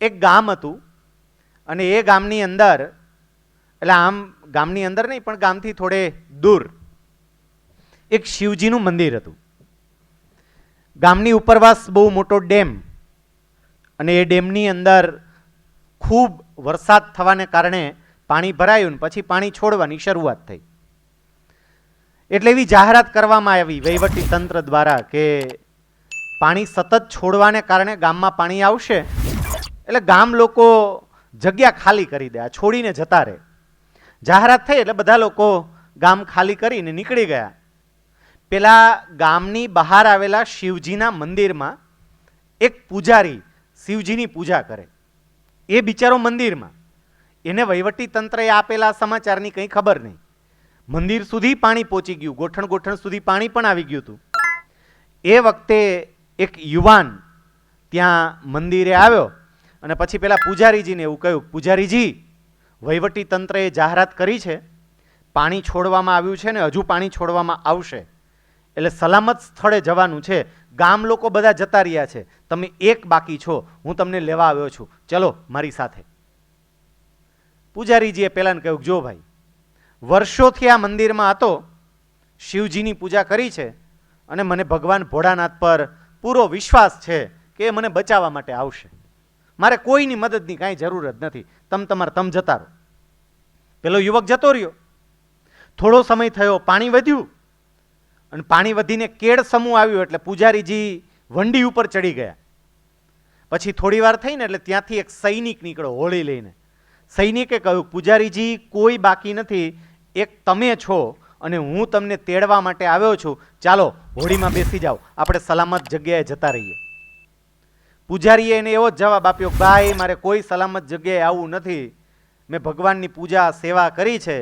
એક ગામ હતું અને એ ગામની અંદર, એટલે આમ ગામની અંદર નહીં પણ ગામથી થોડે દૂર એક શિવજીનું મંદિર હતું. ગામની ઉપરવાસ બહુ મોટો ડેમ, અને એ ડેમની અંદર ખૂબ વરસાદ થવાને કારણે પાણી ભરાયું ને પછી પાણી છોડવાની શરૂઆત થઈ. એટલે એવી જાહેરાત કરવામાં આવી વહીવટી તંત્ર દ્વારા કે પાણી સતત છોડવાને કારણે ગામમાં પાણી આવશે, એટલે ગામ લોકો જગ્યા ખાલી કરી દે, છોડીને જતા રહે. જાહેરાત થઈ એટલે બધા લોકો ગામ ખાલી કરીને નીકળી ગયા. પેલા ગામની બહાર આવેલા શિવજીના મંદિરમાં એક પૂજારી શિવજીની પૂજા કરે. એ બિચારો મંદિરમાં, એને વહીવટી તંત્રએ આપેલા સમાચારની કંઈ ખબર નહીં. મંદિર સુધી પાણી પહોંચી ગયું, ગોઠણ ગોઠણ સુધી પાણી પણ આવી ગયું હતું. એ વખતે એક યુવાન ત્યાં મંદિરે આવ્યો અને પછી પેલા પૂજારીજીને એવું કહ્યું, પૂજારીજી, વહીવટી તંત્રએ જાહેરાત કરી છે, પાણી છોડવામાં આવ્યું છે ને હજુ પાણી છોડવામાં આવશે, એટલે સલામત સ્થળે જવાનું છે. ગામ લોકો બધા જતા રહ્યા છે, તમે એક બાકી છો, હું તમને લેવા આવ્યો છું, ચલો મારી સાથે. પૂજારીજીએ પેલાને કહ્યું, જો ભાઈ, વર્ષોથી આ મંદિરમાં હતો, શિવજીની પૂજા કરી છે અને મને ભગવાન ભોળાનાથ પર પૂરો વિશ્વાસ છે કે એ મને બચાવવા માટે આવશે. મારે કોઈની મદદની કાંઈ જરૂર જ નથી, તમ જતા રહો. પેલો યુવક જતો રહ્યો. થોડો સમય થયો, પાણી વધ્યું અને પાણી વધીને કેળ સમૂહ આવ્યું એટલે પૂજારીજી વંડી ઉપર ચડી ગયા. પછી થોડી વાર થઈને એટલે ત્યાંથી એક સૈનિક નીકળ્યો હોળી લઈને. સૈનિકે કહ્યું, પૂજારીજી, કોઈ બાકી નથી, એક તમે છો અને હું તમને તેડવા માટે આવ્યો છું, ચાલો હોળીમાં બેસી જાઓ, આપણે સલામત જગ્યાએ જતા રહીએ. પૂજારીએ એને એવો જ જવાબ આપ્યો, ભાઈ, મારે કોઈ સલામત જગ્યાએ આવવું નથી, મેં ભગવાનની પૂજા સેવા કરી છે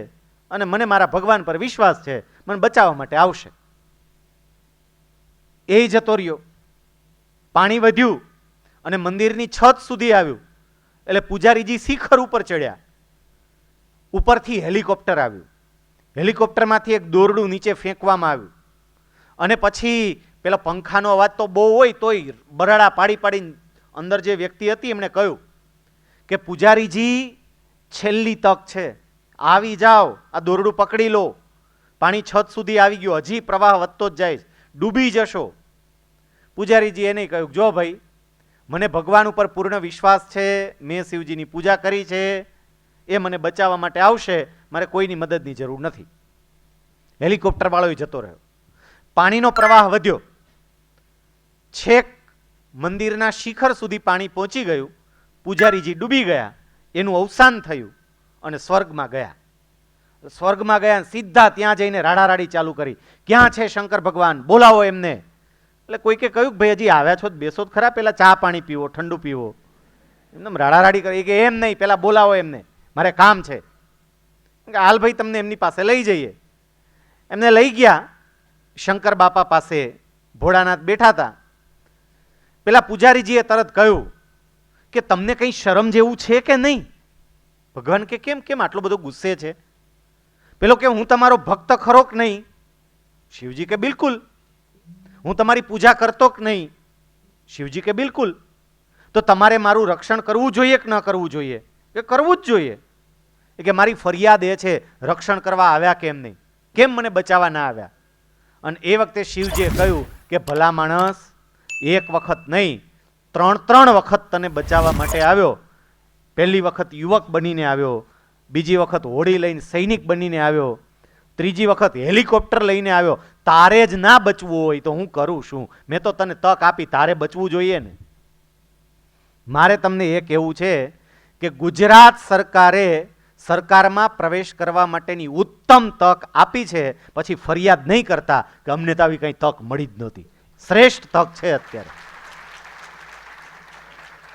અને મને મારા ભગવાન પર વિશ્વાસ છે, મને બચાવવા માટે આવશે. એ જતો રહ્યો. પાણી વધ્યું અને મંદિરની છત સુધી આવ્યું એટલે પૂજારીજી શિખર ઉપર ચડ્યા. ઉપરથી હેલિકોપ્ટર આવ્યું. હેલિકોપ્ટરમાંથી એક દોરડું નીચે ફેંકવામાં આવ્યું અને પછી પેલા પંખાનો અવાજ તો બહુ હોય તોય બરાડા પાડી પાડીને અંદર જે વ્યક્તિ હતી એમણે કહ્યું કે પૂજારીજી, છેલ્લી તક છે, આવી જાઓ, આ દોરડું પકડી લો, પાણી છત સુધી આવી ગયું, હજી પ્રવાહ વધતો જ જાય, ડૂબી જશો. પૂજારીજી એને કહ્યું, જો ભાઈ, મને ભગવાન ઉપર પૂર્ણ વિશ્વાસ છે, મેં શિવજીની પૂજા કરી છે, એ મને બચાવવા માટે આવશે, મારે કોઈની મદદની જરૂર નથી. હેલિકોપ્ટર વાળો જતો રહ્યો. પાણીનો પ્રવાહ વધ્યો, છેક મંદિરના શિખર સુધી પાણી પહોંચી ગયું. પૂજારીજી ડૂબી ગયા, એનું અવસાન થયું અને સ્વર્ગમાં ગયા. સ્વર્ગમાં ગયા, સીધા ત્યાં જઈને રાડારાડી ચાલુ કરી, ક્યાં છે શંકર ભગવાન, બોલાવો એમને. એટલે કોઈકે કહ્યું, ભાઈ, હજી આવ્યા છો, બેસો જ ખરા, પેલા ચા પાણી પીવો, ઠંડુ પીવો. એમને રાડારાડી કરી કે એમ નહીં, પેલા બોલાવો એમને, મારે કામ છે. હાલ ભાઈ, તમને એમની પાસે લઈ જઈએ. એમને લઈ ગયા. શંકર બાપા પાસે ભોળાનાથ બેઠા હતા. પેલા પૂજારીજીએ તરત કહ્યું કે તમને કંઈ શરમ જેવું છે કે નહીં? ભગવાન કે કેમ કેમ આટલો બધો ગુસ્સે છે? પેલો કે હું તમારો ભક્ત ખરો કે નહીં? શિવજી કે બિલકુલ. હું તમારી પૂજા કરતો કે નહીં? શિવજી કે બિલકુલ. તો તમારે મારું રક્ષણ કરવું જોઈએ કે ન કરવું જોઈએ? કે કરવું જ જોઈએ. કે મારી ફરિયાદ એ છે, રક્ષણ કરવા આવ્યા કેમ નહીં, કેમ મને બચાવવા ના આવ્યા? અને એ વખતે શિવજીએ કહ્યું કે ભલા માણસ, એક વખત નહીં, ત્રણ વખત તને બચાવવા માટે આવ્યો. પહેલી વખત યુવક બનીને આવ્યો, બીજી વખત હોડી લઈને સૈનિક બનીને આવ્યો, ત્રીજી વખત હેલિકોપ્ટર લઈને આવ્યો. તારે જ ના બચવું હોય તો હું કરું શું? મેં તો તને તક આપી, તારે બચવું જોઈએ ને. મારે તમને એ કહેવું છે કે ગુજરાત સરકારે સરકારમાં પ્રવેશ કરવા માટેની ઉત્તમ તક આપી છે, પછી ફરિયાદ નહીં કરતા કે અમને તો આવી કંઈ તક મળી જ નહોતી. શ્રેષ્ઠ તક છે અત્યારે.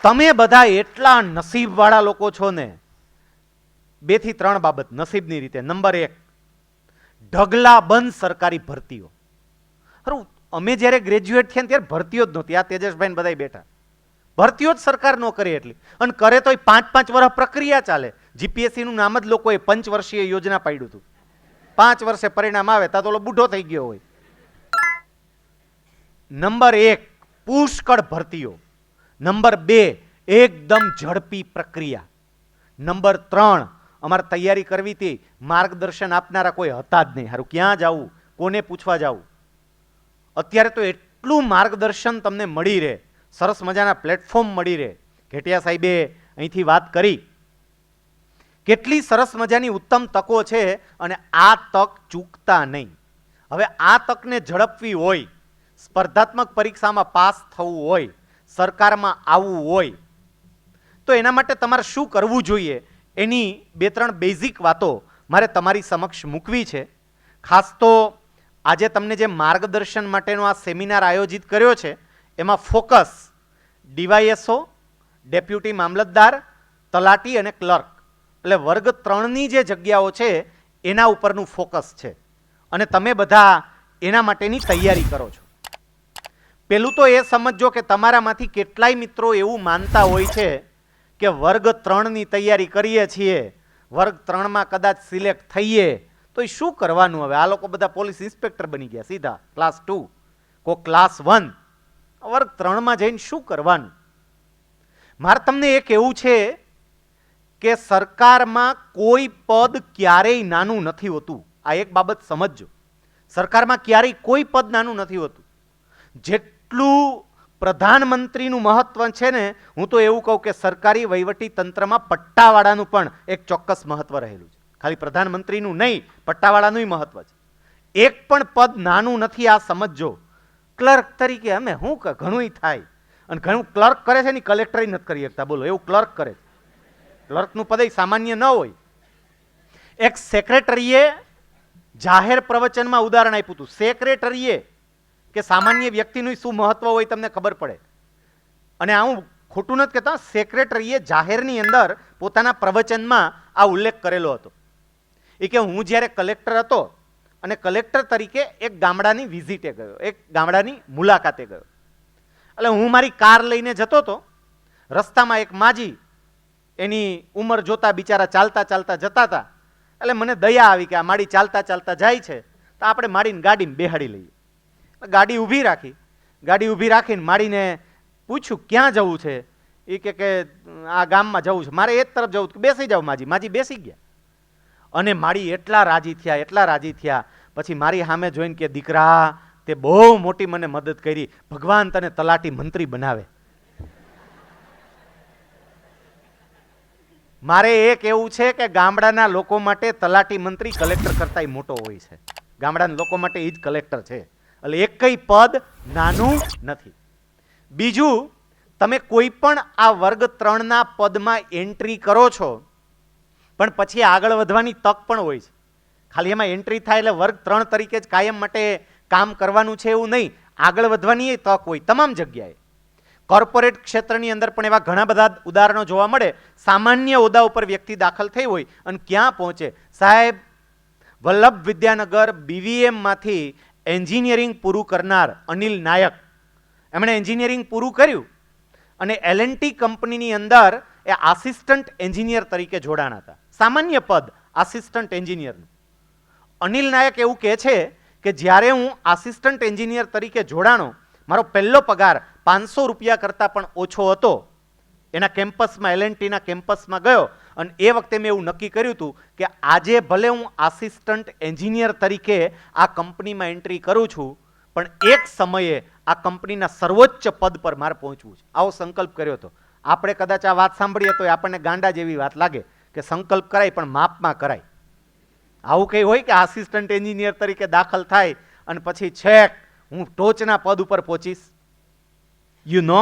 તમે બધા એટલા નસીબવાળા લોકો છો ને. 2 થી 3 બાબત નસીબની રીતે. નંબર 1, ઢગલાબંધ સરકારી ભરતીઓ. અમે જ્યારે ગ્રેજ્યુએટ થયા ત્યારે ભરતીઓ જ નહોતી. આ તેજસભાઈ બધા બેઠા, ભરતીઓ જ સરકાર ન કરે એટલી, અને કરે તો 5-5 વર્ષ પ્રક્રિયા ચાલે. જીપીએસસી નું નામ જ લોકોએ 5 વર્ષીય યોજના પાડ્યું હતું. 5 વર્ષે પરિણામ આવે તો ઓલો બુઢો થઈ ગયો હોય. નંબર 1, પુષ્કળ ભરતીઓ. નંબર 2, એકદમ ઝડપી પ્રક્રિયા. નંબર 3, અમારે તૈયારી કરવી હતી, માર્ગદર્શન આપનારા કોઈ હતા જ નહીં. હારું ક્યાં જવું, કોને પૂછવા જવું. અત્યારે તો એટલું માર્ગદર્શન તમને મળી રહે, સરસ મજાના પ્લેટફોર્મ મળી રહે. ઘેટિયા સાહેબે અહીંથી વાત કરી, કેટલી સરસ મજાની ઉત્તમ તકો છે અને આ તક ચૂકતા નહીં. હવે આ તકને ઝડપવી હોય, સ્પર્ધાત્મક પરીક્ષામાં પાસ થવું હોય, સરકારમાં આવવું હોય, તો એના માટે તમારે શું કરવું જોઈએ એની 2-3 બેઝિક વાતો મારે તમારી સમક્ષ મૂકવી છે. ખાસ તો આજે તમને જે માર્ગદર્શન માટેનો આ સેમિનાર આયોજિત કર્યો છે એમાં ફોકસ ડીવાયએસઓ, ડેપ્યુટી મામલતદાર, તલાટી અને ક્લર્ક, એટલે વર્ગ 3ની જે જગ્યાઓ છે એના ઉપરનું ફોકસ છે અને તમે બધા એના માટેની તૈયારી કરો છો. પેલું તો એ સમજો કે તમારામાંથી કેટલાય મિત્રો એવું માનતા હોય છે કે વર્ગ 3ની તૈયારી કરીએ છીએ, વર્ગ 3માં કદાચ સિલેક્ટ થઈએ તો એ શું કરવાનું. હવે આ લોકો બધા પોલીસ ઇન્સ્પેક્ટર બની ગયા સીધા ક્લાસ 2, કોઈ ક્લાસ 1, વર્ગ 3માં જઈને શું કરવાનું. મારે તમને એ કહેવું છે કે સરકારમાં કોઈ પદ ક્યારેય નાનું નથી હોતું. આ એક બાબત સમજજો, સરકારમાં ક્યારેય કોઈ પદ નાનું નથી હોતું. જેટલું પ્રધાનમંત્રીનું મહત્વ છે ને, હું તો એવું કહું કે સરકારી વહીવટી તંત્રમાં પટ્ટાવાળાનું પણ એક ચોક્કસ મહત્વ રહેલું છે. ખાલી પ્રધાનમંત્રીનું નહીં, પટ્ટાવાળાનું મહત્વ છે. એક પણ પદ નાનું નથી, આ સમજજો. ક્લર્ક તરીકે અમે શું ઘણું થાય, અને ઘણું ક્લર્ક કરે છે ને કલેક્ટર નથી કરી શકતા. બોલો, એવું ક્લર્ક કરે છે. ક્લર્કનું પદ સામાન્ય ન હોય. એક સેક્રેટરીએ જાહેર પ્રવચનમાં ઉદાહરણ આપ્યું હતું. સેક્રેટરીએ કે સામાન્ય વ્યક્તિનું શું મહત્વ હોય તમને ખબર પડે. અને આ હું ખોટું નથી કહેતા, સેક્રેટરીએ જાહેરની અંદર પોતાના પ્રવચનમાં આ ઉલ્લેખ કરેલો હતો. એ કે હું જ્યારે કલેક્ટર હતો અને કલેક્ટર તરીકે એક ગામડાની વિઝિટે ગયો, એક ગામડાની મુલાકાતે ગયો. એટલે હું મારી કાર લઈને જતો હતો, રસ્તામાં એક માજી, એની ઉંમર જોતા બિચારા ચાલતા ચાલતા જતા હતા. એટલે મને દયા આવી કે આ માડી ચાલતા ચાલતા જાય છે તો આપણે માડીને ગાડીમાં બેહાડી લઈએ. ગાડી ઊભી રાખી, ગાડી ઊભી રાખીને માડીને પૂછ્યું ક્યાં જવું છે. એ કે આ ગામમાં જવું છે, મારે એ જ તરફ જવું કે બેસી જાવ માજી. માજી બેસી ગયા અને માડી એટલા રાજી થયા, એટલા રાજી થયા. પછી મારી સામે જોઈને કે દીકરા, તે બહુ મોટી મને મદદ કરી, ભગવાન તને તલાટી મંત્રી બનાવે. મારે એ કહેવું છે કે ગામડાના લોકો માટે તલાટી મંત્રી કલેક્ટર કરતાંય મોટો હોય છે. ગામડાના લોકો માટે એ જ કલેક્ટર છે. એટલે એકય પદ નાનું નથી. બીજું, તમે કોઈ પણ આ વર્ગ 3ના પદમાં એન્ટ્રી કરો છો પણ પછી આગળ વધવાની તક પણ હોય છે. ખાલી એમાં એન્ટ્રી થાય એટલે વર્ગ 3 તરીકે જ કાયમ માટે કામ કરવાનું છે એવું નહીં, આગળ વધવાની એ તક હોય તમામ જગ્યાએ. કોર્પોરેટ ક્ષેત્રની અંદર પણ એવા ઘણા બધા ઉદાહરણો જોવા મળે. સામાન્ય હોદ્દા ઉપર વ્યક્તિ દાખલ થઈ હોય અને ક્યાં પહોંચે. સાહેબ, વલ્લભ વિદ્યાનગર BVM-માંથી એન્જિનિયરિંગ પૂરું કરનાર અનિલ નાયક, એમણે એન્જિનિયરિંગ પૂરું કર્યું અને L&T કંપનીની અંદર એ આસિસ્ટન્ટ એન્જિનિયર તરીકે જોડાણા હતા. સામાન્ય પદ આસિસ્ટન્ટ એન્જિનિયરનું. અનિલ નાયક એવું કહે છે કે જ્યારે હું આસિસ્ટન્ટ એન્જિનિયર તરીકે જોડાણો, મારો પહેલો પગાર 500 રૂપિયા કરતાં પણ ઓછો હતો. એના કેમ્પસમાં, L&Tના કેમ્પસમાં ગયો અને એ વખતે મેં એવું નક્કી કર્યું હતું કે આજે ભલે હું આસિસ્ટન્ટ એન્જિનિયર તરીકે આ કંપનીમાં એન્ટ્રી કરું છું, પણ એક સમયે આ કંપનીના સર્વોચ્ચ પદ પર મારે પહોંચવું છે. આવો સંકલ્પ કર્યો હતો. આપણે કદાચ આ વાત સાંભળીએ તો આપણને ગાંડા જેવી વાત લાગે કે સંકલ્પ કરાય પણ માપમાં કરાય. આવું કંઈ હોય કે આસિસ્ટન્ટ એન્જિનિયર તરીકે દાખલ થાય અને પછી છેક હું ટોચના પદ ઉપર પહોંચીશ. યુ નો,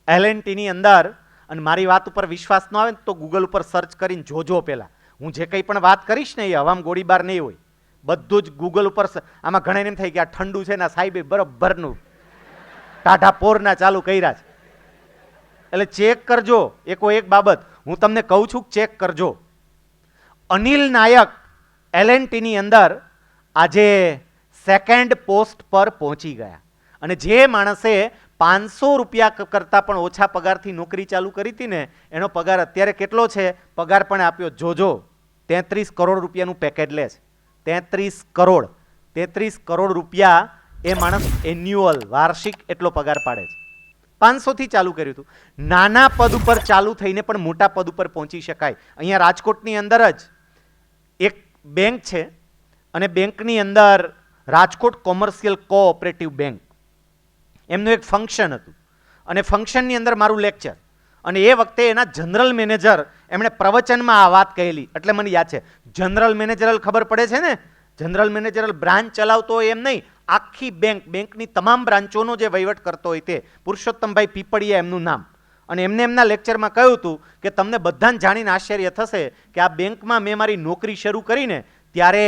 L&Tની અંદર, અને મારી વાત ઉપર વિશ્વાસ ન આવે તો ગૂગલ ઉપર સર્ચ કરીને જોજો. પહેલાં હું જે કંઈ પણ વાત કરીશ ને એ હવામાં ગોળીબાર નહીં હોય, બધું જ ગૂગલ ઉપર. આમાં ઘણા એમ થાય કે આ ઠંડુ છે ને સાહેબે બરોબરનું ટાઢા પોરના ચાલુ કર્યા છે. એટલે ચેક કરજો. એકો એક બાબત હું તમને કહું છું, ચેક કરજો. અનિલ નાયક L&Tની અંદર આજે સેકન્ડ પોસ્ટ પર પહોંચી ગયા. અને જે માણસે 500 રૂપિયા કરતાં પણ ઓછા પગારથી નોકરી ચાલુ કરી હતી ને, એનો પગાર અત્યારે કેટલો છે? પગાર પણ આપ્યો. જોજો, 33 કરોડ રૂપિયાનું પેકેજ લે છે. 33 કરોડ રૂપિયા એ માણસ એન્યુઅલ, વાર્ષિક એટલો પગાર પાડે છે. 500 થી ચાલુ કર્યું હતું. નાના પદ ઉપર ચાલુ થઈને પણ મોટા પદ ઉપર પહોંચી શકાય. અહીંયા રાજકોટની અંદર જ એક બેંક છે અને બેંકની અંદર રાજકોટ કોમર્શિયલ કોઓપરેટિવ બેંક, એમનું એક ફંક્શન હતું અને ફંક્શનની અંદર મારું લેક્ચર, અને એ વખતે એના જનરલ મેનેજર એમણે પ્રવચનમાં આ વાત કહેલી, એટલે મને યાદ છે. જનરલ મેનેજરલ ખબર પડે છે ને, જનરલ મેનેજરલ બ્રાન્ચ ચલાવતો હોય એમ નહીં, આખી બેંકની તમામ બ્રાન્ચોનો જે વહીવટ કરતો હોય તે પુરુષોત્તમભાઈ પીપળિયા એમનું નામ. અને એમને એમના લેક્ચરમાં કહ્યું હતું કે તમને બધાને જાણીને આશ્ચર્ય થશે કે આ બેંકમાં મેં મારી નોકરી શરૂ કરીને ત્યારે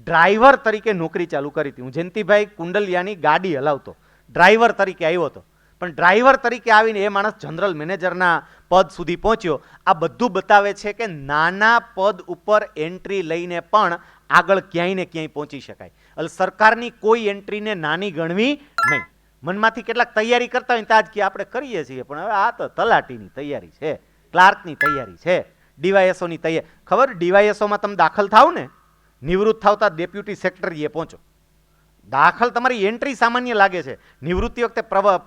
ડ્રાઈવર તરીકે નોકરી ચાલુ કરી હતી. હું જયંતિભાઈ કુંડલિયાની ગાડી હલાવતો, ડ્રાઈવર તરીકે આવ્યો હતો, પણ ડ્રાઈવર તરીકે આવીને એ માણસ જનરલ મેનેજરના પદ સુધી પહોંચ્યો. આ બધું બતાવે છે કે નાના પદ ઉપર એન્ટ્રી લઈને પણ આગળ ક્યાંય ને ક્યાંય પહોંચી શકાય. એટલે સરકારની કોઈ એન્ટ્રીને નાની ગણવી નહીં. મનમાંથી કેટલાક તૈયારી કરતા હોય ત્યાં જ કે આપણે કરીએ છીએ, પણ હવે આ તો તલાટીની તૈયારી છે, ક્લાર્કની તૈયારી છે, ડીવાયએસઓની તૈયારી. ખબર ડીવાયએસઓમાં તમે દાખલ થાવ ને, નિવૃત્ત થાવતા ડેપ્યુટી સેક્રેટરીએ પહોંચો. દાખલ તમારી એન્ટ્રી સામાન્ય લાગે છે, નિવૃત્તિ વખતે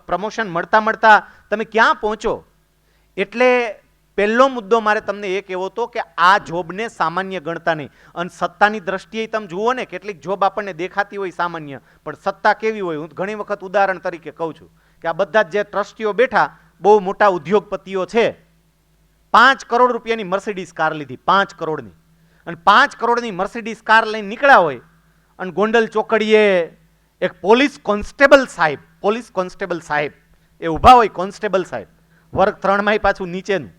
પ્રમોશન મળતા મળતા તમે ક્યાં પહોંચો. એટલે પહેલો મુદ્દો મારે તમને એ કહેવો હતો કે આ જોબને સામાન્ય ગણતા નહીં. અને સત્તાની દ્રષ્ટિએ તમે જુઓ ને, કેટલીક જોબ આપણને દેખાતી હોય સામાન્ય, પણ સત્તા કેવી હોય. હું ઘણી વખત ઉદાહરણ તરીકે કહું છું કે આ બધા જે ટ્રસ્ટીઓ બેઠા બહુ મોટા ઉદ્યોગપતિઓ છે, 5 કરોડ રૂપિયાની મર્સિડીઝ કાર લીધી, 5 કરોડની, અને 5 કરોડની મર્સિડીઝ કાર લઈને નીકળ્યા હોય અને ગોંડલ ચોકડીએ એક પોલીસ કોન્સ્ટેબલ સાહેબ એ ઊભા હોય, કોન્સ્ટેબલ સાહેબ વર્ગ 3માં પાછું નીચેનું,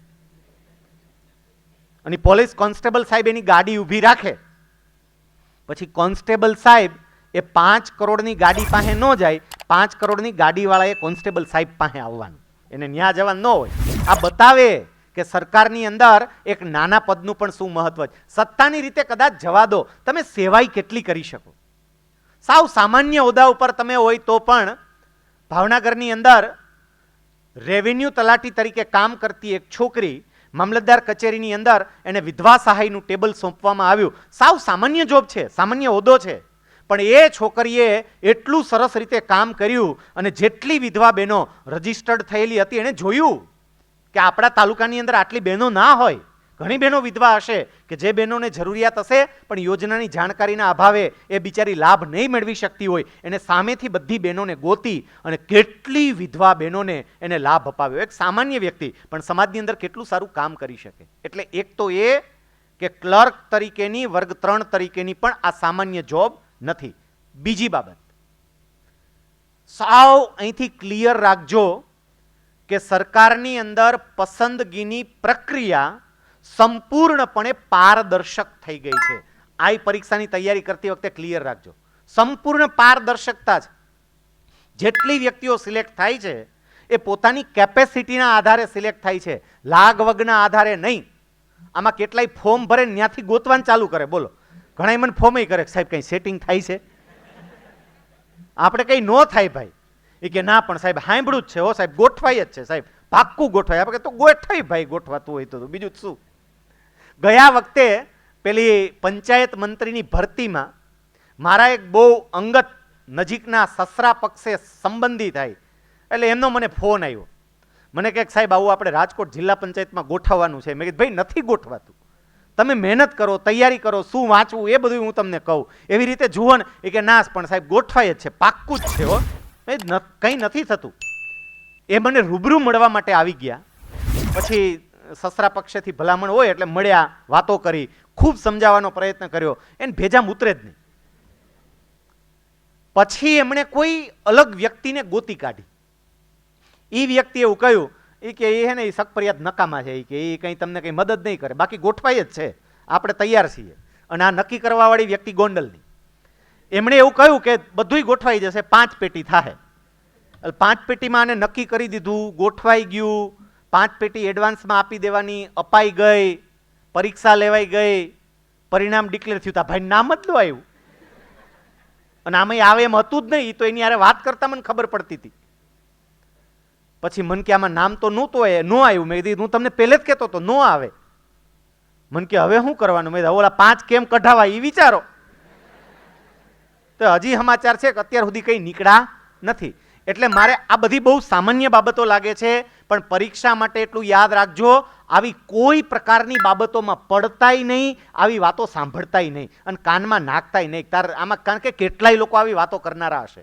અને પોલીસ કોન્સ્ટેબલ સાહેબ એની ગાડી ઊભી રાખે, પછી કોન્સ્ટેબલ સાહેબ એ 5 કરોડની ગાડી પાસે ન જાય, 5 કરોડની ગાડીવાળાએ કોન્સ્ટેબલ સાહેબ પાસે આવવાનું, એને ન્યા જવાનું ન હોય. આ બતાવે કે સરકારની અંદર એક નાના પદનું પણ શું મહત્વ છે. સત્તાની રીતે કદાચ જવા દો, તમે સેવાય કેટલી કરી શકો. સાવ સામાન્ય હોદ્દા ઉપર તમે હોય તો પણ ભાવનગરની અંદર રેવન્યુ તલાટી તરીકે કામ કરતી એક છોકરી, મામલતદાર કચેરીની અંદર એને વિધવા સહાયનું ટેબલ સોંપવામાં આવ્યું. સાવ સામાન્ય જોબ છે, સામાન્ય હોદ્દો છે, પણ એ છોકરીએ એટલું સરસ રીતે કામ કર્યું અને જેટલી વિધવા બહેનો રજીસ્ટર્ડ થયેલી હતી એણે જોયું કે આપણા તાલુકાની અંદર આટલી બહેનો ના હોય. ઘણી બહેનો વિધવા હશે કે જે બહેનોને જરૂરિયાત હશે પણ યોજનાની જાણકારીના અભાવે એ બિચારી લાભ નહીં મેળવી શકતી હોય, એને સામેથી બધી બહેનોને ગોતી અને કેટલી વિધવા બહેનોને એને લાભ અપાવ્યો. એક સામાન્ય વ્યક્તિ પણ સમાજની અંદર કેટલું સારું કામ કરી શકે. એટલે એક તો એ કે ક્લર્ક તરીકેની, વર્ગ 3 તરીકેની પણ આ સામાન્ય જોબ નથી. બીજી બાબત સાવ અહીંથી ક્લિયર રાખજો કે સરકારની અંદર પસંદગીની પ્રક્રિયા સંપૂર્ણપણે પારદર્શક થઈ ગઈ છે. આ પરીક્ષાની તૈયારી કરતી વખતે ક્લિયર રાખજો, સંપૂર્ણ પારદર્શકતા છે. જેટલી વ્યક્તિઓ સિલેક્ટ થાય છે એ પોતાની કેપેસિટીના આધારે સિલેક્ટ થાય છે, લાગવગના આધારે નહીં. આમાં કેટલાય ફોર્મ ભરે ત્યાંથી ગોતવાનું ચાલુ કરે. બોલો, ઘણા મને ફોર્મ કરે સાહેબ કંઈ સેટિંગ થાય છે, આપણે કંઈ ન થાય ભાઈ. એ કે ના પણ સાહેબ સાંભળ્યું જ છે, હો સાહેબ ગોઠવાય જ છે, સાહેબ પાક્કું ગોઠવાય. આપણે તો ગોઠવાય ભાઈ, ગોઠવાતું હોય તો બીજું શું. ગયા વખતે પેલી પંચાયત મંત્રીની ભરતીમાં મારા એક બહુ અંગત નજીકના સસરા પક્ષે સંબંધી થાય, એટલે એમનો મને ફોન આવ્યો. મને કહે સાહેબ આવું આપણે રાજકોટ જિલ્લા પંચાયતમાં ગોઠવવાનું છે. મેં કીધું ભાઈ નથી ગોઠવાતું, તમે મહેનત કરો, તૈયારી કરો, શું વાંચવું એ બધું હું તમને કહું, એવી રીતે જુઓ ને. એ કે ના પણ સાહેબ ગોઠવાય જ છે, પાક્કું જ છે, હો કંઈ નથી થતું. એ મને રૂબરૂ મળવા માટે આવી ગયા. પછી સસરા પક્ષેથી ભલામણ હોય એટલે મળ્યા, વાતો કરી, ખૂબ સમજાવવાનો પ્રયત્ન કર્યો, એને ભેજામાં ઉતરે જ નહીં. પછી એમણે કોઈ અલગ વ્યક્તિને ગોતી કાઢી. એ વ્યક્તિ એવું કહ્યું કે એ હે ને એ સકફરિયાદ નકામા છે, કે એ કંઈ તમને કંઈ મદદ નહીં કરે, બાકી ગોઠવાય જ છે, આપણે તૈયાર છીએ. અને આ નક્કી કરવાવાળી વ્યક્તિ ગોંડલની. એમણે એવું કહ્યું કે બધુંય ગોઠવાઈ જશે, 5 પેટી થાય. 5 પેટીમાં આને નક્કી કરી દીધું, ગોઠવાઈ ગયું. 5 પેટી એડવાન્સમાં આપી દેવાની, અપાઈ ગઈ, પરીક્ષા લેવાઈ ગઈ, પરિણામ ડિક્લેર થયું. ભાઈ નામ જ ન આવ્યું, અને આમાં આવે એમ હતું જ નહીં. તો એની યારે વાત કરતા મને ખબર પડતી હતી. પછી મન કે આમાં નામ તો નહોતું, ન આવ્યું. મેં કીધું હું તમને પહેલે જ કહેતો હતો, ન આવે. મન કે હવે શું કરવાનું? મેં ઓલા 5 કેમ કઢાવા એ વિચારો. તો હજી સમાચાર છે કે અત્યાર સુધી કંઈ નીકળ્યા નથી. એટલે મારે આ બધી બહુ સામાન્ય બાબતો લાગે છે, પણ પરીક્ષા માટે એટલું યાદ રાખજો, આવી કોઈ પ્રકારની બાબતોમાં પડતાય નહીં, આવી વાતો સાંભળતાય નહીં અને કાનમાં નાખતાય નહીં. આમાં કારણ કે કેટલાય લોકો આવી વાતો કરનારા હશે.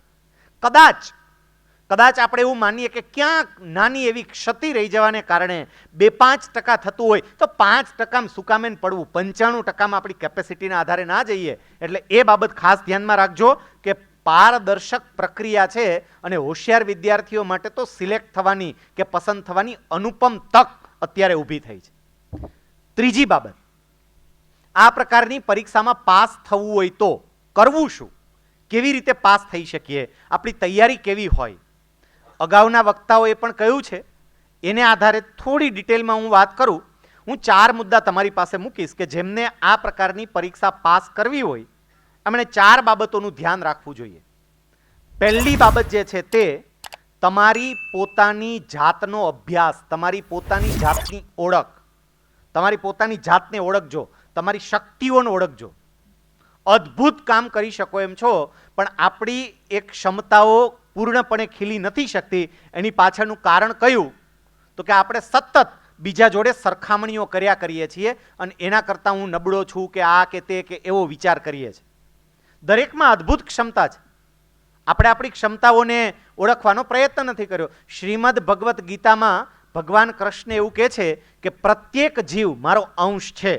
કદાચ આપણે એવું માનીએ કે ક્યાંક નાની એવી ક્ષતિ રહી જવાને કારણે 2-5% થતું હોય તો 5% શું કામે પડવું, 95% આપણી કેપેસિટીના આધારે ના જઈએ. એટલે એ બાબત ખાસ ધ્યાનમાં રાખજો કે પારદર્શક પ્રક્રિયા છે અને હોશિયાર વિદ્યાર્થીઓ માટે તો સિલેક્ટ થવાની કે પસંદ થવાની અનુપમ તક અત્યારે ઊભી થઈ છે. ત્રીજી બાબત, આ પ્રકારની પરીક્ષામાં પાસ થવું હોય તો કરવું શું, કેવી રીતે પાસ થઈ શકીએ, આપણી તૈયારી કેવી હોય. અગાઉના વક્તાઓએ પણ કહ્યું છે, એને આધારે થોડી ડિટેલમાં હું વાત કરું. હું 4 મુદ્દા તમારી પાસે મૂકીશ કે જેમને આ પ્રકારની પરીક્ષા પાસ કરવી હોય એમણે 4 બાબતોનું ધ્યાન રાખવું જોઈએ. પહેલી બાબત જે છે તે તમારી પોતાની જાતનો અભ્યાસ, તમારી પોતાની જાતની ઓળખ. તમારી પોતાની જાતને ઓળખજો, તમારી શક્તિઓને ઓળખજો. અદ્ભુત કામ કરી શકો એમ છો, પણ આપણી એક ક્ષમતાઓ પૂર્ણપણે ખીલી નથી શકતી. એની પાછળનું કારણ કયું? તો કે આપણે સતત બીજા જોડે સરખામણીઓ કર્યા કરીએ છીએ અને એના કરતાં હું નબળો છું કે આ કે તે કે એવો વિચાર કરીએ છીએ. દરેકમાં અદ્ભુત ક્ષમતા છે, આપણે આપણી ક્ષમતાઓને ઓળખવાનો પ્રયત્ન નથી કર્યો. શ્રીમદ ભગવદ્ ગીતામાં ભગવાન કૃષ્ણ એવું કહે છે કે પ્રત્યેક જીવ મારો અંશ છે.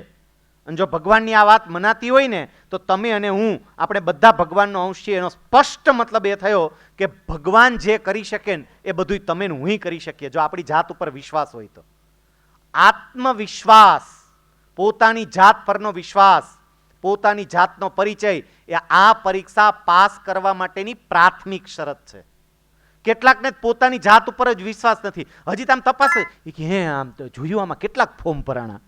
અને જો ભગવાનની આ વાત મનાતી હોય ને તો તમે અને હું આપણે બધા ભગવાનનો અંશ છીએ. એનો સ્પષ્ટ મતલબ એ થયો કે ભગવાન જે કરી શકે ને એ બધું તમે ને હું કરી શકીએ, જો આપણી જાત ઉપર વિશ્વાસ હોય તો. આત્મવિશ્વાસ, પોતાની જાત પરનો વિશ્વાસ, પોતાની જાતનો પરિચય એ આ પરીક્ષા પાસ કરવા માટેની પ્રાથમિક શરત છે. કેટલાકને પોતાની જાત ઉપર જ વિશ્વાસ નથી, હજી તો આમ તપાસે કે હે આમ તો જોયું આમાં કેટલાક ફોર્મ ભરાણા,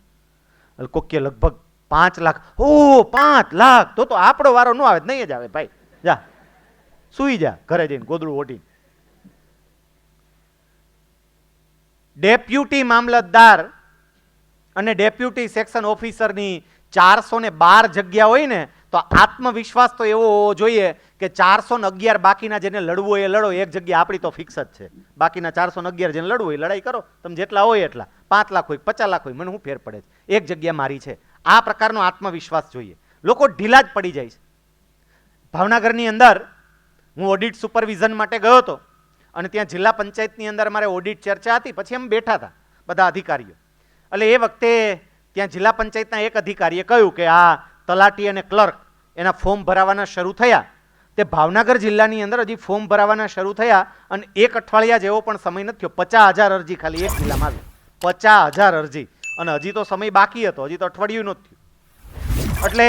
કોકે લગભગ 5 લાખ. ઓ 5 લાખ તો આપણો વારો ન આવે, નહીં જ આવે ભાઈ, જા સુઈ જા ઘરે જઈને ગોદડું ઓઢીને. ડેપ્યુટી મામલતદાર અને ડેપ્યુટી સેક્શન ઓફિસરની 412 જગ્યા હોય ને તો આત્મવિશ્વાસ તો એવો હોવો જોઈએ કે 411 બાકીના જેને લડવું હોય એ લડો, એક જગ્યા આપણી તો ફિક્સ જ છે. બાકીના 411 જેને લડવું હોય લડાઈ કરો, તમે જેટલા હોય એટલા, 5 લાખ હોય 50 લાખ હોય, મને શું ફેર પડે છે, એક જગ્યા મારી છે. આ પ્રકારનો આત્મવિશ્વાસ જોઈએ. લોકો ઢીલા જ પડી જાય છે. ભાવનગરની અંદર હું ઓડિટ સુપરવિઝન માટે ગયો હતો અને ત્યાં જિલ્લા પંચાયતની અંદર મારે ઓડિટ ચર્ચા હતી. પછી અમે બેઠા હતા બધા અધિકારીઓ. એટલે એ વખતે ત્યાં જિલ્લા પંચાયતના એક અધિકારીએ કહ્યું કે આ તલાટી અને ક્લર્ક એના ફોર્મ ભરાવાના શરૂ થયા. તે ભાવનગર જિલ્લાની અંદર હજી ફોર્મ ભરાવાના શરૂ થયા અને 1 અઠવાડિયા જેવો પણ સમય નથી થયો, 50,000 અરજી ખાલી એક જિલ્લામાં આવી. 50,000 અરજી, અને હજી તો સમય બાકી હતો, હજી તો અઠવાડિયું નહોતું. એટલે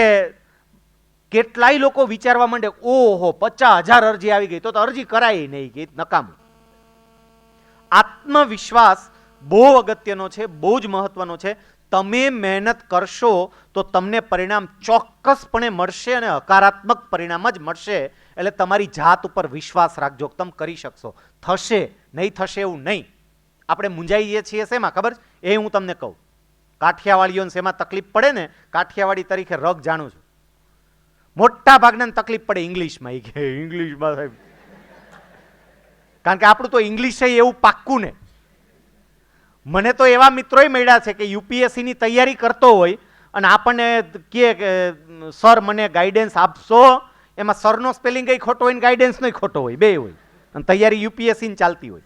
કેટલાય લોકો વિચારવા માંડે, ઓહો 50,000 અરજી આવી ગઈ તો અરજી કરાય નહીં, કે નકામું. આત્મવિશ્વાસ બહુ અગત્યનો છે, બહુ જ મહત્વનો છે. તમે મહેનત કરશો તો તમને પરિણામ ચોક્કસપણે મળશે અને હકારાત્મક પરિણામ જ મળશે. એટલે તમારી જાત ઉપર વિશ્વાસ રાખજો, તમે કરી શકશો. થશે નહીં થશે એવું નહીં. આપણે મૂંઝાઈએ છીએ શેમાં ખબર છે? એ હું તમને કહું. કાઠિયાવાડીઓને શેમાં તકલીફ પડે ને, કાઠિયાવાડી તરીકે રગ જાણું છું, મોટા ભાગના તકલીફ પડે ઇંગ્લિશમાં. એ કે ઇંગ્લિશમાં સાહેબ, કારણ કે આપણું તો ઇંગ્લિશ છે એવું પાક્કું ને. મને તો એવા મિત્રોય મળ્યા છે કે યુપીએસસીની તૈયારી કરતો હોય અને આપણને કહે કે સર મને ગાઈડન્સ આપશો. એમાં સરનો સ્પેલિંગ કઈ ખોટો હોય ને ગાઈડન્સનો ખોટો હોય, બે હોય, અને તૈયારી યુપીએસસીની ચાલતી હોય.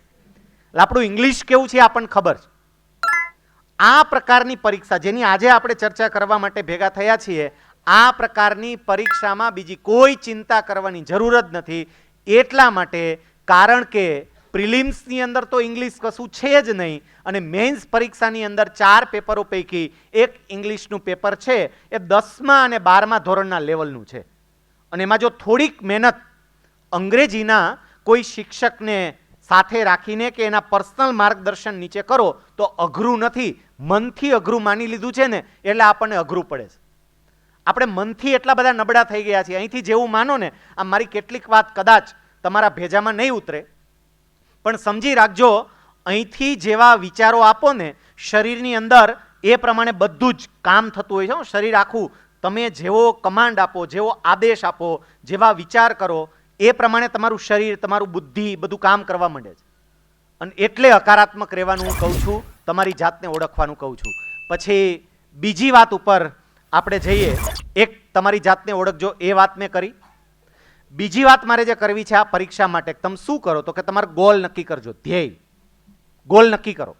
એટલે આપણું ઇંગ્લિશ કેવું છે આપણને ખબર છે. આ પ્રકારની પરીક્ષા જેની આજે આપણે ચર્ચા કરવા માટે ભેગા થયા છીએ, આ પ્રકારની પરીક્ષામાં બીજી કોઈ ચિંતા કરવાની જરૂર જ નથી. એટલા માટે કારણ કે પ્રિલિમ્સની અંદર તો ઇંગ્લિશ કશું છે જ નહીં અને મેન્સ પરીક્ષાની અંદર 4 પેપરો પૈકી એક ઇંગ્લિશનું પેપર છે એ 10મા અને 12મા ધોરણના લેવલનું છે. અને એમાં જો થોડીક મહેનત અંગ્રેજીના કોઈ શિક્ષકને સાથે રાખીને કે એના પર્સનલ માર્ગદર્શન નીચે કરો તો અઘરું નથી. મનથી અઘરું માની લીધું છે ને એટલે આપણને અઘરું પડે છે. આપણે મનથી એટલા બધા નબળા થઈ ગયા છીએ. અહીંથી જેવું માનો ને, આ મારી કેટલીક વાત કદાચ તમારા ભેજામાં નહીં ઉતરે, પણ સમજી રાખજો, અહીંથી જેવા વિચારો આપો ને શરીરની અંદર એ પ્રમાણે બધું જ કામ થતું હોય છે. શરીર આખું તમે જેવો કમાન્ડ આપો, જેવો આદેશ આપો, જેવા વિચાર કરો એ પ્રમાણે તમારું શરીર, તમારું બુદ્ધિ બધું કામ કરવા માંડે છે. અને એટલે હકારાત્મક રહેવાનું હું કહું છું, તમારી જાતને ઓળખવાનું કહું છું. પછી બીજી વાત ઉપર આપણે જઈએ. એક તમારી જાતને ઓળખજો, એ વાત મેં કરી. બીજી વાત મારે જે કરવી છે આ પરીક્ષા માટે, તમે શું કરો તો કે તમારો ગોલ નક્કી કરજો, ધ્યેય ગોલ નક્કી કરો.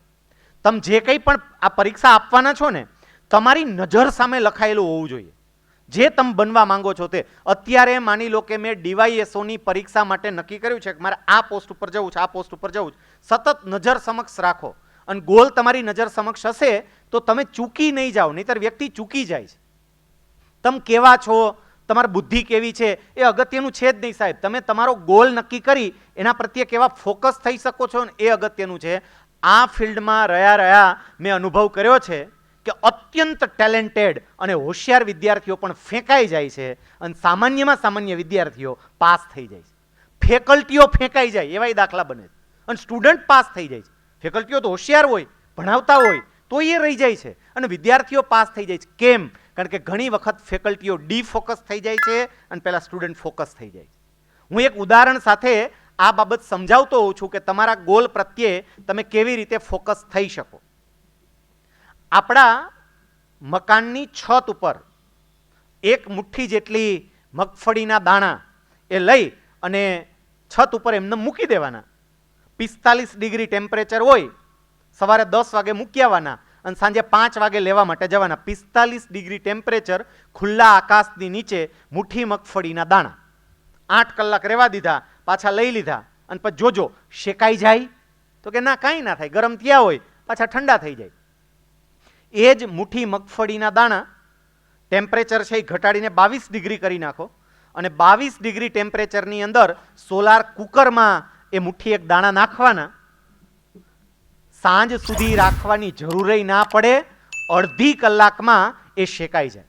તમે જે કંઈ પણ આ પરીક્ષા આપવાના છો ને, તમારી નજર સામે લખાયેલું હોવું જોઈએ. જે તમે બનવા માંગો છો તે. અત્યારે માની લો કે મેં ડીવાયએસઓની પરીક્ષા માટે નક્કી કર્યું છે કે મારે આ પોસ્ટ ઉપર જવું છે, આ પોસ્ટ ઉપર જવું છે. સતત નજર સમક્ષ રાખો અને ગોલ તમારી નજર સમક્ષ હશે તો તમે ચૂકી નહીં જાઓ, નહીંતર વ્યક્તિ ચૂકી જાય છે. તમે કેવા છો, તમારી બુદ્ધિ કેવી છે એ અગત્યનું છે જ નહીં સાહેબ. તમે તમારો ગોલ નક્કી કરી એના પ્રત્યે કેવા ફોકસ થઈ શકો છો ને એ અગત્યનું છે. આ ફિલ્ડમાં રહ્યા મેં અનુભવ કર્યો છે કે અત્યંત ટેલેન્ટેડ અને હોશિયાર વિદ્યાર્થીઓ પણ ફેંકાઈ જાય છે અને સામાન્યમાં સામાન્ય વિદ્યાર્થીઓ પાસ થઈ જાય છે. ફેકલ્ટીઓ ફેંકાઈ જાય એવા દાખલા બને છે અને સ્ટુડન્ટ પાસ થઈ જાય છે. ફેકલ્ટીઓ તો હોશિયાર હોય, ભણાવતા હોય તો એ રહી જાય છે અને વિદ્યાર્થીઓ પાસ થઈ જાય છે. કેમ? કારણ કે ઘણી વખત ફેકલ્ટીઓ ડીફોકસ થઈ જાય છે અને પહેલા સ્ટુડન્ટ ફોકસ થઈ જાય છે. હું એક ઉદાહરણ સાથે આ બાબત સમજાવતો હોઉં છું કે તમારા ગોલ પ્રત્યે તમે કેવી રીતે ફોકસ થઈ શકો. આપણા મકાનની છત ઉપર એક મુઠ્ઠી જેટલી મગફળીના દાણા એ લઈ અને છત ઉપર એમને મૂકી દેવાના. 45 ડિગ્રી ટેમ્પરેચર હોય, સવારે 10 વાગે મૂકી આવવાના અને સાંજે 5 વાગે લેવા માટે જવાના. 45 ડિગ્રી ટેમ્પરેચર, ખુલ્લા આકાશની નીચે મુઠ્ઠી મગફળીના દાણા 8 કલાક રહેવા દીધા, પાછા લઈ લીધા અને પછી જોજો શેકાઈ જાય તો કે ના, કાંઈ ના થાય, ગરમ થયા હોય પાછા ઠંડા થઈ જાય. એ જ મુઠ્ઠી મગફળીના દાણા ટેમ્પરેચર છે એ ઘટાડીને 22 ડિગ્રી કરી નાખો અને 22 ડિગ્રી ટેમ્પરેચરની અંદર સોલાર કુકરમાં એ મુઠ્ઠી એક દાણા નાખવાના. સાંજ સુધી રાખવાની જરૂર ના પડે, અડધી કલાકમાં એ શેકાઈ જાય.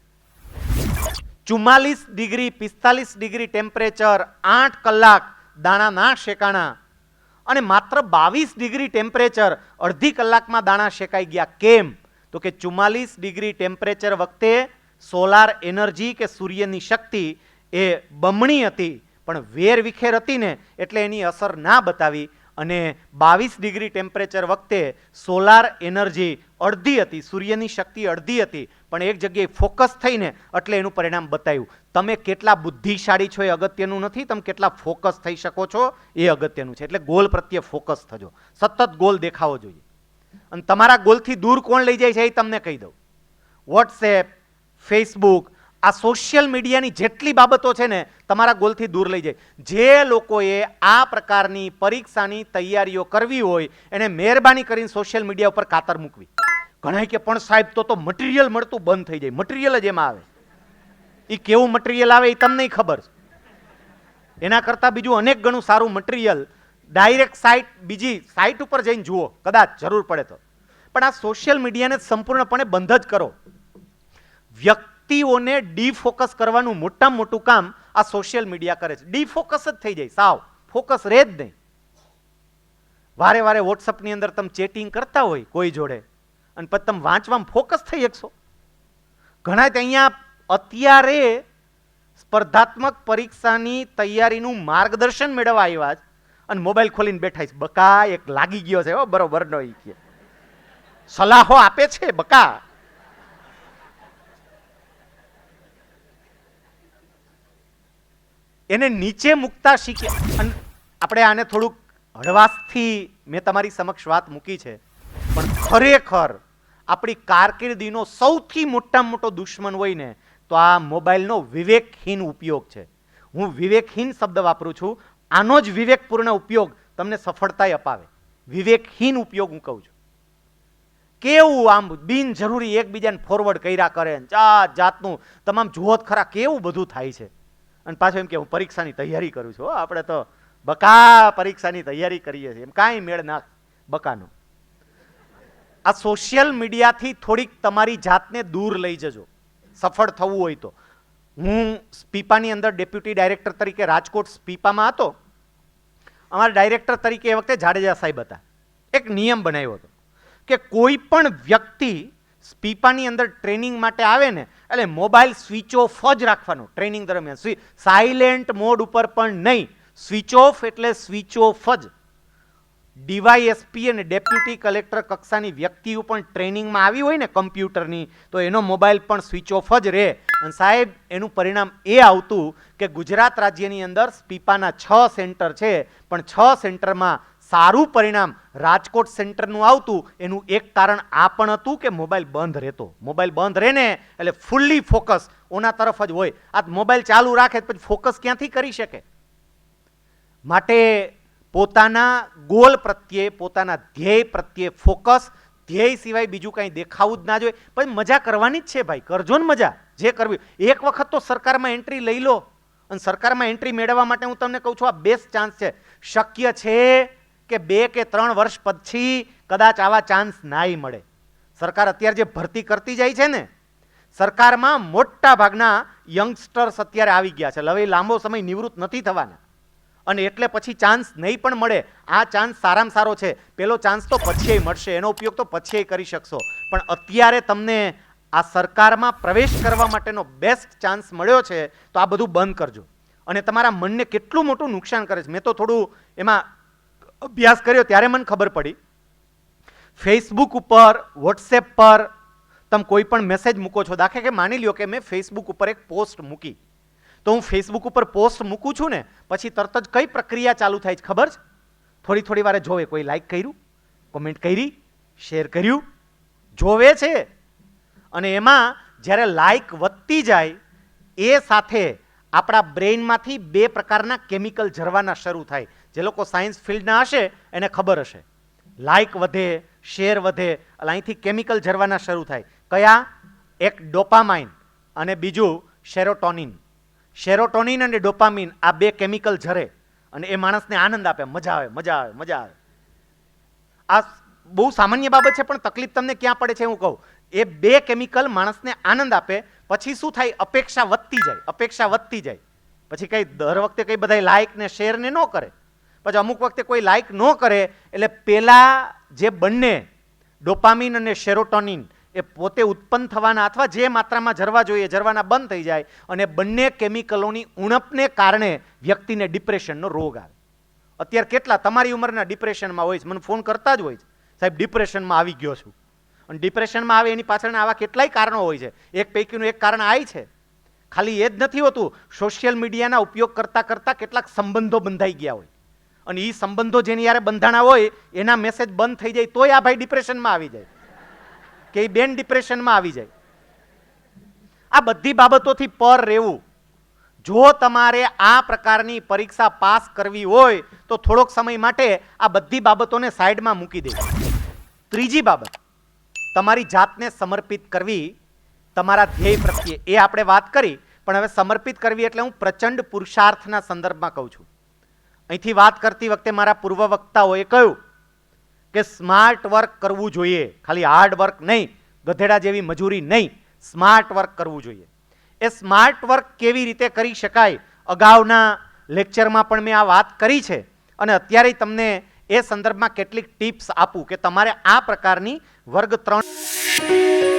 44 ડિગ્રી 45 ડિગ્રી ટેમ્પરેચર, 8 કલાક દાણા ના શેકાણા અને માત્ર 22 ડિગ્રી ટેમ્પરેચર, અડધી કલાકમાં દાણા શેકાઈ ગયા. કેમ? તો કે 44 ડિગ્રી ટેમ્પરેચર વખતે સોલાર એનર્જી કે સૂર્યની શક્તિ એ બમણી હતી પણ વેર વિખેર હતી ને એટલે એની અસર ના બતાવી અને 22 ડિગ્રી ટેમ્પરેચર વખતે સોલાર એનર્જી અડધી હતી, સૂર્યની શક્તિ અડધી હતી પણ એક જગ્યાએ ફોકસ થઈને એટલે એનું પરિણામ બતાવ્યું. તમે કેટલા બુદ્ધિશાળી છો એ અગત્યનું નથી, તમે કેટલા ફોકસ થઈ શકો છો એ અગત્યનું છે. એટલે ગોલ પ્રત્યે ફોકસ થજો, સતત ગોલ દેખાવો જોઈએ. અને તમારા ગોલથી દૂર કોણ લઈ જાય છે એ તમને કહી દઉં. વોટ્સએપ, ફેસબુક, આ સોશિયલ મીડિયાની જેટલી બાબતો છે ને તમારા ગોલથી દૂર લઈ જાય. જે લોકોએ આ પ્રકારની પરીક્ષાની તૈયારીઓ કરવી હોય એને મહેરબાની કરીને સોશિયલ મીડિયા ઉપર કાતર મૂકવી. ઘણા કે પણ સાહેબ તો મટીરિયલ મળતું બંધ થઈ જાય. મટીરિયલ જ એમાં આવે, એ કેવું મટીરિયલ આવે એ તમને ખબર છે. એના કરતાં બીજું અનેક ગણું સારું મટીરિયલ ડાયરેક્ટ સાઇટ, બીજી સાઇટ ઉપર જઈને જુઓ કદાચ જરૂર પડે તો. પણ આ સોશિયલ મીડિયાને સંપૂર્ણપણે બંધ જ કરો. વ્યક્તિઓને ડીફોકસ કરવાનું મોટામાં મોટું કામ આ સોશિયલ મીડિયા કરે છે. ડીફોકસ જ થઈ જાય, સાવ ફોકસ રહે જ નહીં. વારે વારે વોટ્સઅપની અંદર તમે ચેટિંગ કરતા હોય કોઈ જોડે અને પછી તમે વાંચવામાં ફોકસ થઈ શકશો. ઘણા અહીંયા અત્યારે સ્પર્ધાત્મક પરીક્ષાની તૈયારીનું માર્ગદર્શન મેળવવા આવ્યા છે અને મોબાઈલ ખોલીને બેઠા છે. બકા એક લાગી ગયો છે, બરોબર નો કે સલાહો આપે છે બકા. એને નીચે મૂકતા શીખ્યા. અને આપણે આને થોડુંક હળવાશથી મેં તમારી સમક્ષ વાત મૂકી છે પણ ખરેખર આપણી કારકિર્દીનો સૌથી મોટામાં મોટો દુશ્મન હોય ને તો આ મોબાઈલનો વિવેકહીન ઉપયોગ છે. હું વિવેકહીન શબ્દ વાપરું છું. આનો જ વિવેકપૂર્ણ ઉપયોગ તમને સફળતા અપાવે. વિવેકહીન ઉપયોગ હું કહું છું. કેવું આમ બિનજરૂરી એકબીજાને ફોરવર્ડ કર્યા કરે, જાત જાતનું તમામ જુઓ ખરા કેવું બધું થાય છે. અને પાછું એમ કે હું પરીક્ષાની તૈયારી કરું છું, આપણે તો બકા પરીક્ષાની તૈયારી કરીએ છીએ, એમ કાંઈ મેળ ના બકાનો. આ સોશિયલ મીડિયાથી થોડીક તમારી જાતને દૂર લઈ જજો સફળ થવું હોય તો. હું સ્પીપાની અંદર ડેપ્યુટી ડાયરેક્ટર તરીકે રાજકોટ સ્પીપામાં હતો. અમારા ડાયરેક્ટર તરીકે એ વખતે જાડેજા સાહેબ હતા. એક નિયમ બનાવ્યો હતો કે કોઈ પણ વ્યક્તિ સ્પીપાની અંદર ટ્રેનિંગ માટે આવે ને એટલે મોબાઈલ સ્વિચ ઓફ જ રાખવાનો ટ્રેનિંગ દરમિયાન. સાયલેન્ટ મોડ ઉપર પણ નહીં, સ્વિચ ઓફ એટલે સ્વિચ ઓફ જ. ડીવાયએસપી અને ડેપ્યુટી કલેક્ટર કક્ષાની વ્યક્તિઓ પણ ટ્રેનિંગમાં આવી હોય ને કમ્પ્યુટરની, તો એનો મોબાઈલ પણ સ્વિચ ઓફ જ રહે. અને સાહેબ એનું પરિણામ એ આવતું કે ગુજરાત રાજ્યની અંદર સ્પીપાના 6 સેન્ટર છે, પણ 6 સેન્ટરમાં સારું પરિણામ રાજકોટ સેન્ટરનું આવતું. એનું એક કારણ આ પણ હતું કે મોબાઈલ બંધ રહેતો. મોબાઈલ બંધ રહે ને એટલે ફૂલ્લી ફોકસ ઓના તરફ જ હોય. આ મોબાઈલ ચાલુ રાખે પછી ફોકસ ક્યાંથી કરી શકે? માટે પોતાના ગોલ પ્રત્યે, પોતાના ધ્યેય પ્રત્યે ફોકસ. ધ્યેય સિવાય બીજું કાંઈ દેખાવું જ ના જોઈએ. પછી મજા કરવાની જ છે ભાઈ, કરજો ને મજા જે કરવી. એક વખત તો સરકારમાં એન્ટ્રી લઈ લો, અને સરકારમાં એન્ટ્રી મેળવવા માટે હું તમને કહું છું આ બેસ્ટ ચાન્સ છે. શક્ય છે કે 2 કે 3 વર્ષ પછી કદાચ આવા ચાન્સ નાય મળે. સરકાર અત્યારે જે ભરતી કરતી જાય છે ને, સરકારમાં મોટા ભાગના યંગસ્ટર્સ અત્યારે આવી ગયા છે. હવે લાંબો સમય નિવૃત્ત નથી થવાના, અને એટલે પછી ચાન્સ નહીં પણ મળે. આ ચાન્સ સારામાં સારો છે. પેલો ચાન્સ તો પછી મળશે, એનો ઉપયોગ તો પછી કરી શકશો, પણ અત્યારે તમને આ સરકારમાં પ્રવેશ કરવા માટેનો બેસ્ટ ચાન્સ મળ્યો છે, તો આ બધું બંધ કરજો. અને તમારા મનને કેટલું મોટું નુકસાન કરે છે. મેં તો થોડું એમાં અભ્યાસ કર્યો ત્યારે મને ખબર પડી. ફેસબુક ઉપર, વોટ્સએપ પર તમે કોઈ પણ મેસેજ મૂકો છો, દાખલા કે માની લ્યો કે મેં ફેસબુક ઉપર એક પોસ્ટ મૂકી, તો હું ફેસબુક ઉપર પોસ્ટ મૂકું છું ને, પછી તરત જ કઈ પ્રક્રિયા ચાલુ થાય છે ખબર છે? થોડી વારે જોવે કોઈ લાઈક કર્યું, કોમેન્ટ કરી, શેર કર્યું, જોવે છે. અને એમાં જ્યારે લાઈક વધતી જાય એ સાથે આપણા બ્રેઇનમાંથી 2 પ્રકારના કેમિકલ ઝરવાના શરૂ થાય. જે લોકો સાયન્સ ફિલ્ડના હશે એને ખબર હશે. લાઈક વધે, શેર વધે, એટલે અહીંથી કેમિકલ ઝરવાના શરૂ થાય. કયા? એક ડોપામાઇન અને બીજું સેરોટોનિન. સેરોટોનિન અને ડોપામિન આ 2 કેમિકલ ઝરે અને એ માણસને આનંદ આપે, મજા આવે, મજા આવે, મજા આવે. આ બહુ સામાન્ય બાબત છે, પણ તકલીફ તમને ક્યાં પડે છે હું કહું. એ 2 કેમિકલ માણસને આનંદ આપે, પછી શું થાય? અપેક્ષા વધતી જાય, અપેક્ષા વધતી જાય. પછી કઈ દર વખતે કઈ બધા લાઈક ને શેર ને ન કરે, પછી અમુક વખતે કોઈ લાઈક ન કરે, એટલે પેલા જે બંને ડોપામિન અને સેરોટોનિન એ પોતે ઉત્પન્ન થવાના અથવા જે માત્રામાં ઝરવા જોઈએ ઝરવાના બંધ થઈ જાય, અને બંને કેમિકલોની ઉણપને કારણે વ્યક્તિને ડિપ્રેશનનો રોગ આવે. અત્યારે કેટલા તમારી ઉંમરના ડિપ્રેશનમાં હોય છે, મને ફોન કરતા જ હોય છે, સાહેબ ડિપ્રેશનમાં આવી ગયો છું. અને ડિપ્રેશનમાં આવે એની પાછળના આવા કેટલાય કારણો હોય છે. એક પૈકીનું એક કારણ આ છે. ખાલી એ જ નથી હોતું, સોશિયલ મીડિયાના ઉપયોગ કરતા કરતા કેટલાક સંબંધો બંધાઈ ગયા હોય, અને એ સંબંધો જેની યારે બંધાણા હોય એના મેસેજ બંધ થઈ જાય તોય આ ભાઈ ડિપ્રેશનમાં આવી જાય, કે એ બેન ડિપ્રેશનમાં આવી જાય. આ બધી બાબતોથી પર રહેવું. જો તમારે આ પ્રકારની પરીક્ષા પાસ કરવી હોય તો થોડોક સમય માટે આ બધી બાબતોને સાઈડમાં મૂકી દેવી. ત્રીજી બાબત, તમારી જાતને સમર્પિત કરવી તમારા ધ્યેય પ્રત્યે. એ આપણે વાત કરી, પણ હવે સમર્પિત કરવી એટલે હું પ્રચંડ પુરુષાર્થના સંદર્ભમાં કહું છું. અહીંથી વાત કરતી વખતે મારા પૂર્વ વક્તાઓએ કહ્યું કે સ્માર્ટ વર્ક કરવું જોઈએ, ખાલી હાર્ડ વર્ક નહીં, ગધેડા જેવી મજૂરી નહીં, સ્માર્ટ વર્ક કરવું જોઈએ. એ સ્માર્ટ વર્ક કેવી રીતે કરી શકાય અગાઉના લેક્ચરમાં પણ મેં આ વાત કરી છે, અને અત્યારે તમને એ સંદર્ભમાં કેટલીક ટિપ્સ આપું કે તમારે આ પ્રકારની વર્ગ 3